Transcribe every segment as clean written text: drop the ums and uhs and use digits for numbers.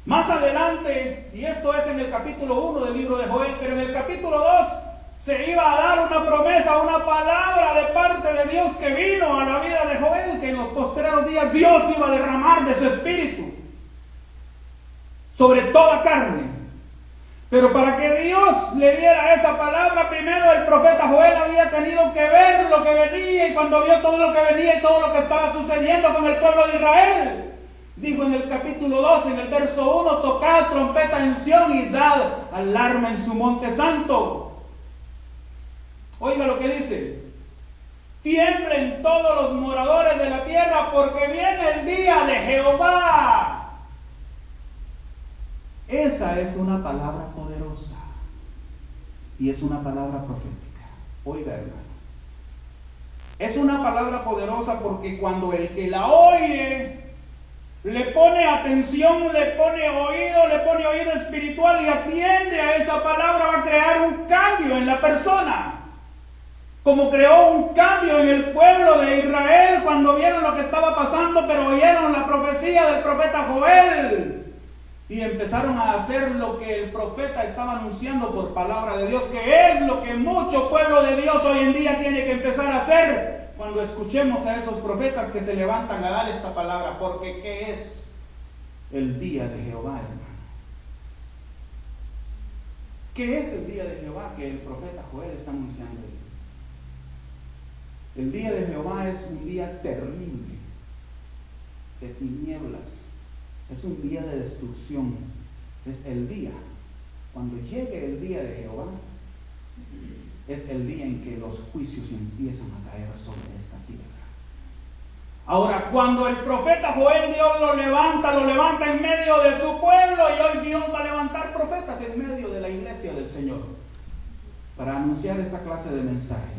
Más adelante, y esto es en el capítulo 1 del libro de Joel, pero en el capítulo 2 se iba a dar una promesa, una palabra de parte de Dios que vino a la vida de Joel, que en los postreros días Dios iba a derramar de su espíritu sobre toda carne. Pero para que Dios le diera esa palabra, primero el profeta Joel había tenido que ver lo que venía, y cuando vio todo lo que venía y todo lo que estaba sucediendo con el pueblo de Israel, dijo en el capítulo 2, en el verso 1, tocad trompeta en Sión y dad alarma en su monte santo. Oiga lo que dice: tiemblen todos los moradores de la tierra, porque viene el día de Jehová. Esa es una palabra poderosa y es una palabra profética. Oiga, hermano, es una palabra poderosa porque cuando el que la oye le pone atención, le pone oído espiritual y atiende a esa palabra, va a crear un cambio en la persona. Como creó un cambio en el pueblo de Israel cuando vieron lo que estaba pasando, pero oyeron la profecía del profeta Joel y empezaron a hacer lo que el profeta estaba anunciando por palabra de Dios, que es lo que mucho pueblo de Dios hoy en día tiene que empezar a hacer cuando escuchemos a esos profetas que se levantan a dar esta palabra. Porque ¿qué es el día de Jehová, hermano? ¿Qué es el día de Jehová que el profeta Joel está anunciando? El día de Jehová es un día terrible, de tinieblas, es un día de destrucción, es el día, cuando llegue el día de Jehová, es el día en que los juicios empiezan a caer sobre esta tierra. Ahora, cuando el profeta Joel, Dios lo levanta en medio de su pueblo, y hoy Dios va a levantar profetas en medio de la iglesia del Señor para anunciar esta clase de mensaje.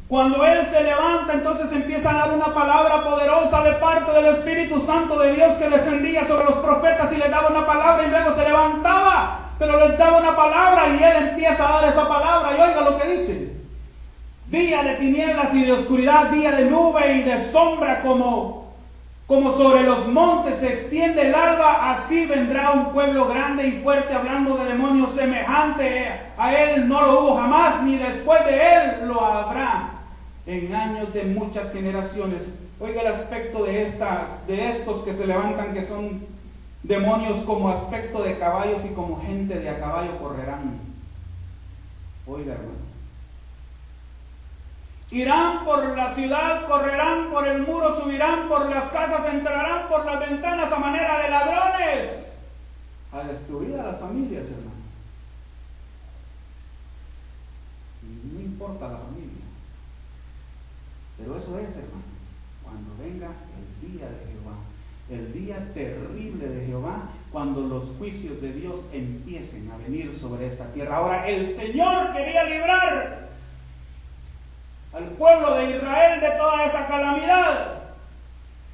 Cuando Él se levanta, entonces empieza a dar una palabra poderosa de parte del Espíritu Santo de Dios que descendía sobre los profetas y les daba una palabra y luego se levantaba, pero les daba una palabra y Él empieza a dar esa palabra. Y oiga lo que dice: día de tinieblas y de oscuridad, día de nube y de sombra, como sobre los montes se extiende el alba, así vendrá un pueblo grande y fuerte, hablando de demonios, semejante a Él no lo hubo jamás, ni después de Él lo habrá en años de muchas generaciones. Oiga el aspecto de estos que se levantan, que son demonios, como aspecto de caballos y como gente de a caballo correrán. Oiga, hermano, irán por la ciudad, correrán por el muro, subirán por las casas, entrarán por las ventanas a manera de ladrones, a destruir a las familias, hermano. No importa la familia, pero eso es, hermano, cuando venga el día de Jehová, el día terrible de Jehová, cuando los juicios de Dios empiecen a venir sobre esta tierra. Ahora, el Señor quería librar al pueblo de Israel de toda esa calamidad.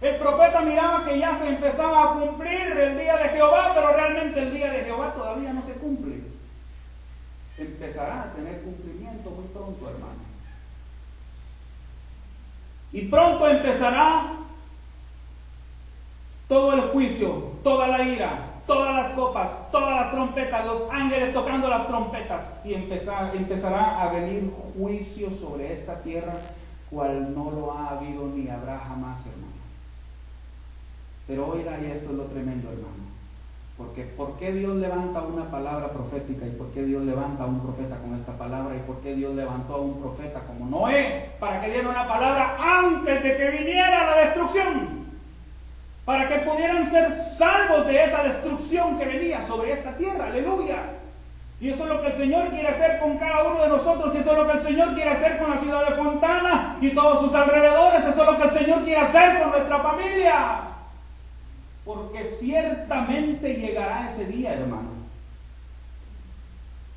El profeta miraba que ya se empezaba a cumplir el día de Jehová, pero realmente el día de Jehová todavía no se cumple. Empezará a tener cumplimiento muy pronto, hermano. Y pronto empezará todo el juicio, toda la ira, todas las copas, todas las trompetas, los ángeles tocando las trompetas, y empezará a venir juicio sobre esta tierra, cual no lo ha habido ni habrá jamás, hermano. Pero oiga, y esto es lo tremendo, hermano, porque ¿por qué Dios levanta una palabra profética? ¿Y por qué Dios levanta a un profeta con esta palabra? ¿Y por qué Dios levantó a un profeta como Noé para que diera una palabra antes de que viniera la destrucción? Para que pudieran ser salvos de esa destrucción que venía sobre esta tierra. Aleluya. Y eso es lo que el Señor quiere hacer con cada uno de nosotros. Y eso es lo que el Señor quiere hacer con la ciudad de Fontana y todos sus alrededores. Eso es lo que el Señor quiere hacer con nuestra familia. Porque ciertamente llegará ese día, hermano.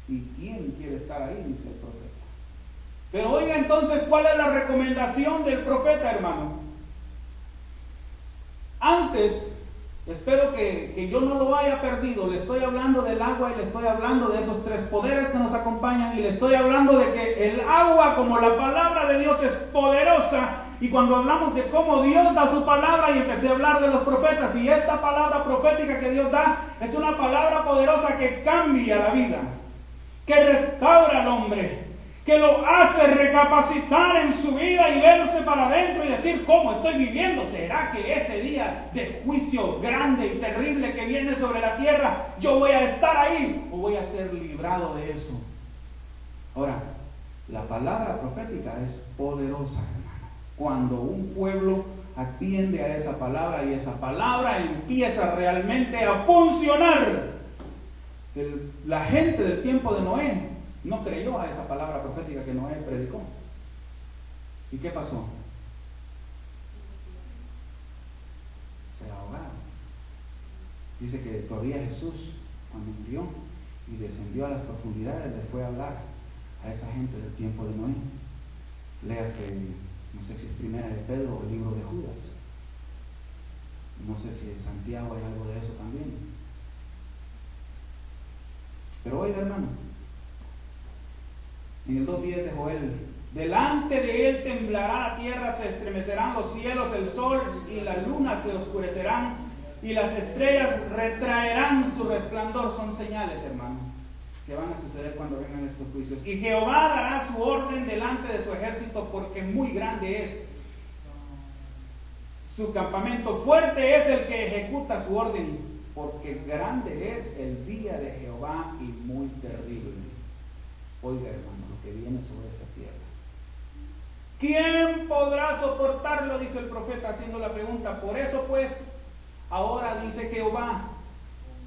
¿Y quién quiere estar ahí? Dice el profeta. Pero oiga entonces, ¿cuál es la recomendación del profeta, hermano? Antes, espero que yo no lo haya perdido, le estoy hablando del agua y le estoy hablando de esos tres poderes que nos acompañan, y le estoy hablando de que el agua, como la palabra de Dios, es poderosa Y cuando hablamos de cómo Dios da su palabra, y empecé a hablar de los profetas, y esta palabra profética que Dios da es una palabra poderosa que cambia la vida, que restaura al hombre, que lo hace recapacitar en su vida y verse para adentro y decir: ¿cómo estoy viviendo? ¿Será que ese día de juicio grande y terrible que viene sobre la tierra, yo voy a estar ahí o voy a ser librado de eso? Ahora, la palabra profética es poderosa, hermano. Cuando un pueblo atiende a esa palabra y esa palabra empieza realmente a funcionar. La gente del tiempo de Noé no creyó a esa palabra profética que Noé predicó. ¿Y qué pasó? Se ahogaron. Dice que todavía Jesús, cuando murió y descendió a las profundidades, le fue a hablar a esa gente del tiempo de Noé. Léase, no sé si es Primera de Pedro o el libro de Judas. No sé si en Santiago hay algo de eso también. Pero oiga, hermano, en el 2:10 de Joel: delante de él temblará la tierra, se estremecerán los cielos, el sol y la luna se oscurecerán y las estrellas retraerán su resplandor. Son señales, hermano, que van a suceder cuando vengan estos juicios. Y Jehová dará su orden delante de su ejército, porque muy grande es su campamento, fuerte es el que ejecuta su orden, porque grande es el día de Jehová y muy terrible. Oiga, hermano, lo que viene sobre esta tierra. ¿Quién podrá soportarlo?, dice el profeta, haciendo la pregunta. Por eso pues, ahora dice Jehová: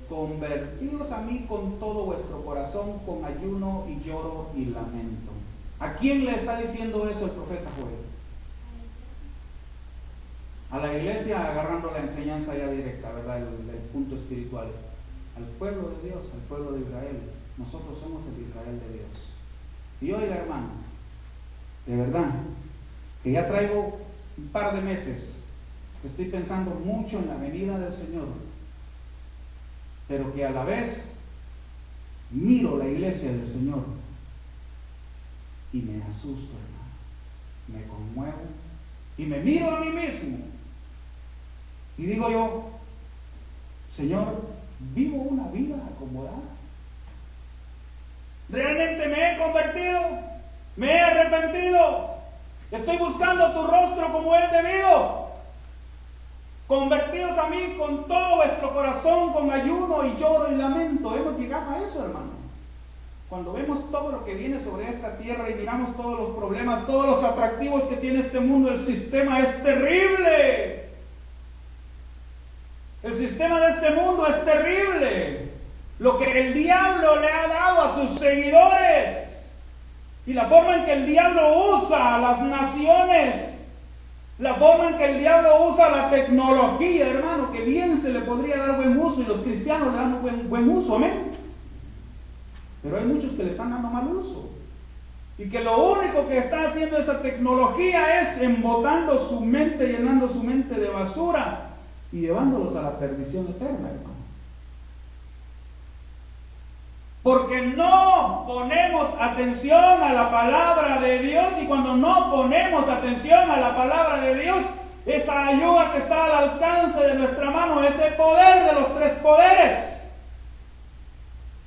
convertíos a mí con todo vuestro corazón, con ayuno y lloro y lamento. ¿A quién le está diciendo eso el profeta Joel? A la iglesia, agarrando la enseñanza ya directa, ¿verdad? El punto espiritual. Al pueblo de Dios, al pueblo de Israel. Nosotros somos el Israel de Dios. Y oiga, hermano, de verdad, que ya traigo un par de meses que estoy pensando mucho en la venida del Señor, pero que a la vez miro la iglesia del Señor y me asusto, hermano. Me conmuevo y me miro a mí mismo y digo yo: Señor, ¿vivo una vida acomodada? ¿Realmente me he convertido? ¿Me he arrepentido? ¿Estoy buscando tu rostro como es debido? Convertidos a mí con todo vuestro corazón, con ayuno y lloro y lamento. Hemos llegado a eso, hermano. Cuando vemos todo lo que viene sobre esta tierra y miramos todos los problemas, todos los atractivos que tiene este mundo, el sistema es terrible. El sistema de este mundo es terrible. Lo que el diablo le ha dado a sus seguidores y la forma en que el diablo usa a las naciones, la forma en que el diablo usa la tecnología, hermano, que bien se le podría dar buen uso, y los cristianos le dan buen uso, amén. Pero hay muchos que le están dando mal uso, y que lo único que está haciendo esa tecnología es embotando su mente, llenando su mente de basura y llevándolos a la perdición eterna, hermano. Porque no ponemos atención a la palabra de Dios, y cuando no ponemos atención a la palabra de Dios, esa ayuda que está al alcance de nuestra mano, ese poder de los tres poderes,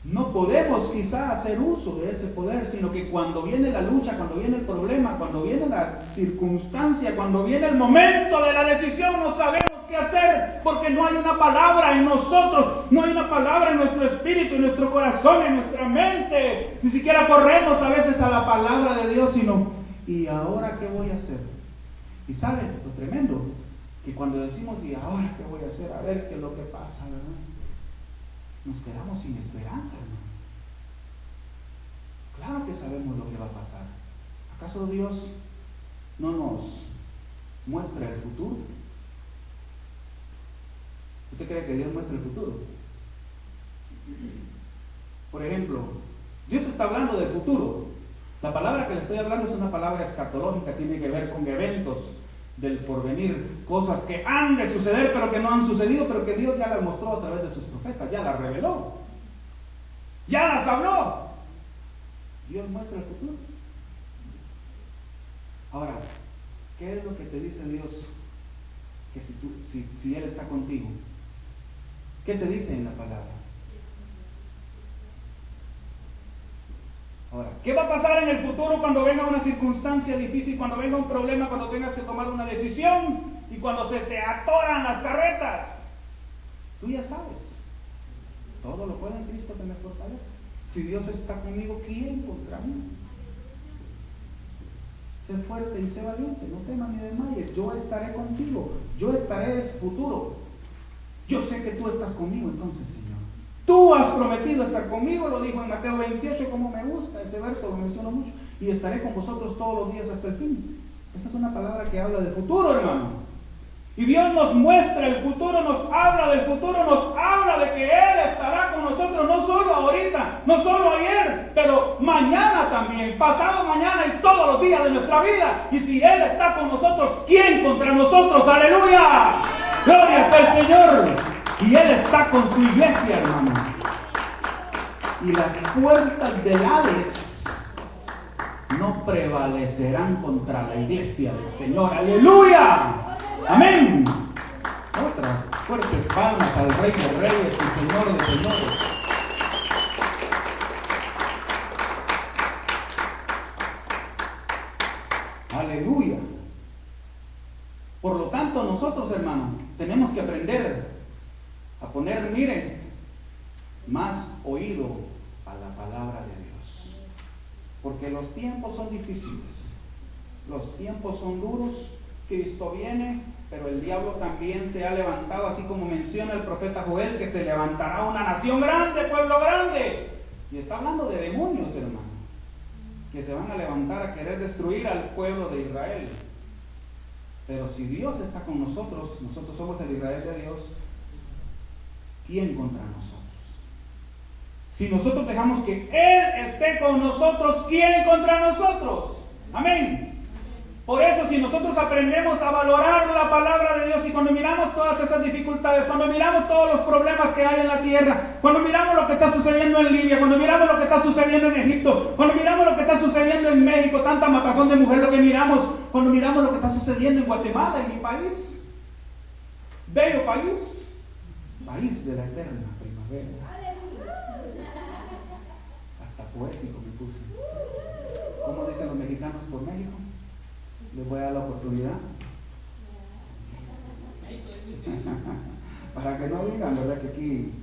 no podemos quizá hacer uso de ese poder, sino que cuando viene la lucha, cuando viene el problema, cuando viene la circunstancia, cuando viene el momento de la decisión, no sabemos qué hacer, porque no hay una palabra en nosotros, no hay una palabra en nuestro espíritu, en nuestro corazón, en nuestra mente. Ni siquiera corremos a veces a la palabra de Dios, sino: ¿y ahora qué voy a hacer? Y ¿sabe lo tremendo? Que cuando decimos: ¿y ahora qué voy a hacer? A ver qué es lo que pasa, ¿verdad? Nos quedamos sin esperanza, hermano. Claro que sabemos lo que va a pasar. ¿Acaso Dios no nos muestra el futuro? ¿Usted cree que Dios muestra el futuro? Por ejemplo, Dios está hablando del futuro. La palabra que le estoy hablando es una palabra escatológica, tiene que ver con eventos del porvenir, cosas que han de suceder pero que no han sucedido, pero que Dios ya las mostró a través de sus profetas, ya las reveló, ya las habló. Dios muestra el futuro. Ahora, ¿Qué es lo que te dice Dios? Que si Él está contigo, ¿qué te dice en la palabra? Ahora, ¿qué va a pasar en el futuro cuando venga una circunstancia difícil, cuando venga un problema, cuando tengas que tomar una decisión y cuando se te atoran las carretas? Tú ya sabes, todo lo puede en Cristo que me fortalece. Si Dios está conmigo, ¿quién contra mí? Sé fuerte y sé valiente, no temas ni desmayes, yo estaré contigo, yo estaré, es futuro. Yo sé que tú estás conmigo, entonces, Señor. Tú has prometido estar conmigo, lo dijo en Mateo 28, como me gusta ese verso, lo menciono mucho. Y estaré con vosotros todos los días hasta el fin. Esa es una palabra que habla del futuro, hermano. Y Dios nos muestra el futuro, nos habla del futuro, nos habla de que Él estará con nosotros, no solo ahorita, no solo ayer, pero mañana también, pasado mañana y todos los días de nuestra vida. Y si Él está con nosotros, ¿quién contra nosotros? ¡Aleluya! ¡Gloria sea el Señor! Y Él está con su iglesia, hermano. Y las puertas del Hades no prevalecerán contra la iglesia del Señor. ¡Aleluya! Amén. Otras fuertes palmas al Rey de Reyes y Señor de Señores. Aleluya. Por lo tanto, nosotros, hermanos, tenemos que aprender a poner, miren, más oído a la palabra de Dios. Porque los tiempos son difíciles. Los tiempos son duros. Cristo viene, pero el diablo también se ha levantado, así como menciona el profeta Joel, que se levantará una nación grande, pueblo grande. Y está hablando de demonios, hermano, que se van a levantar a querer destruir al pueblo de Israel. Pero si Dios está con nosotros, nosotros somos el Israel de Dios, ¿quién contra nosotros? Si nosotros dejamos que Él esté con nosotros, ¿quién contra nosotros? Amén. Por eso, si nosotros aprendemos a valorar la palabra de Dios y cuando miramos todas esas dificultades, cuando miramos todos los problemas que hay en la tierra, cuando miramos lo que está sucediendo en Libia, cuando miramos lo que está sucediendo en Egipto, cuando miramos lo que está sucediendo en México, tanta matazón de mujer, lo que miramos, cuando miramos lo que está sucediendo en Guatemala, en mi país, bello país, país de la eterna primavera. Hasta poético me puse. ¿Cómo dicen los mexicanos por México? Les voy a dar la oportunidad para que no digan, ¿verdad? Que aquí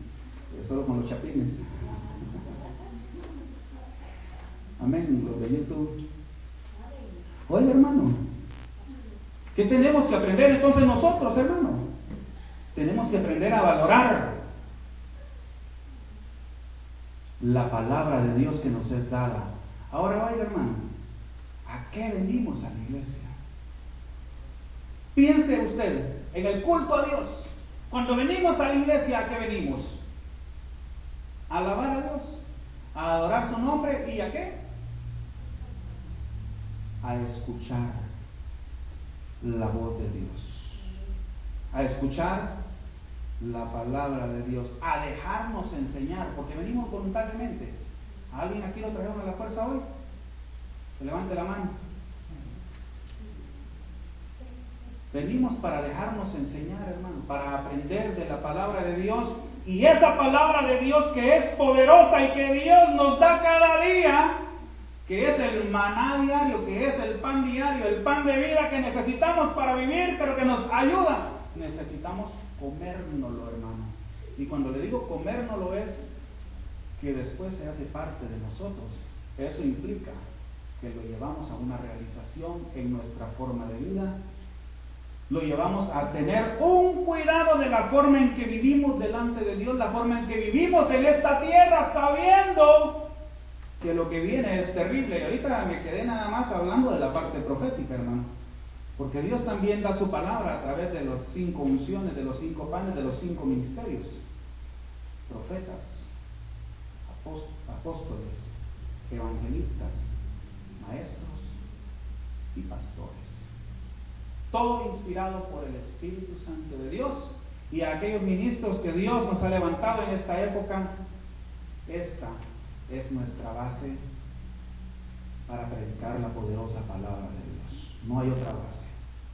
solo con los chapines. Amén, los de YouTube. Oye, hermano, ¿qué tenemos que aprender entonces nosotros, hermano? Tenemos que aprender a valorar la palabra de Dios que nos es dada. Ahora vaya, hermano, ¿a qué venimos a la iglesia? Piense usted en el culto a Dios. Cuando venimos a la iglesia, ¿a qué venimos? A alabar a Dios, a adorar su nombre y ¿a qué? A escuchar la voz de Dios, a escuchar la palabra de Dios, a dejarnos enseñar, porque venimos voluntariamente. ¿A alguien aquí lo trajeron a la fuerza hoy? Se levante la mano. Venimos para dejarnos enseñar, hermano, para aprender de la palabra de Dios. Y esa palabra de Dios que es poderosa y que Dios nos da cada día, que es el maná diario, que es el pan diario, el pan de vida que necesitamos para vivir, pero que nos ayuda. Necesitamos comérnoslo, hermano. Y cuando le digo comérnoslo es que después se hace parte de nosotros. Eso implica que lo llevamos a una realización en nuestra forma de vida, lo llevamos a tener un cuidado de la forma en que vivimos delante de Dios, la forma en que vivimos en esta tierra, sabiendo que lo que viene es terrible. Y ahorita me quedé nada más hablando de la parte profética, hermano, porque Dios también da su palabra a través de las 5 unciones, de los 5 panes, de los 5 ministerios: profetas, apóstoles, evangelistas, maestros y pastores. Todo inspirado por el Espíritu Santo de Dios. Y a aquellos ministros que Dios nos ha levantado en esta época, esta es nuestra base para predicar la poderosa palabra de Dios. No hay otra base.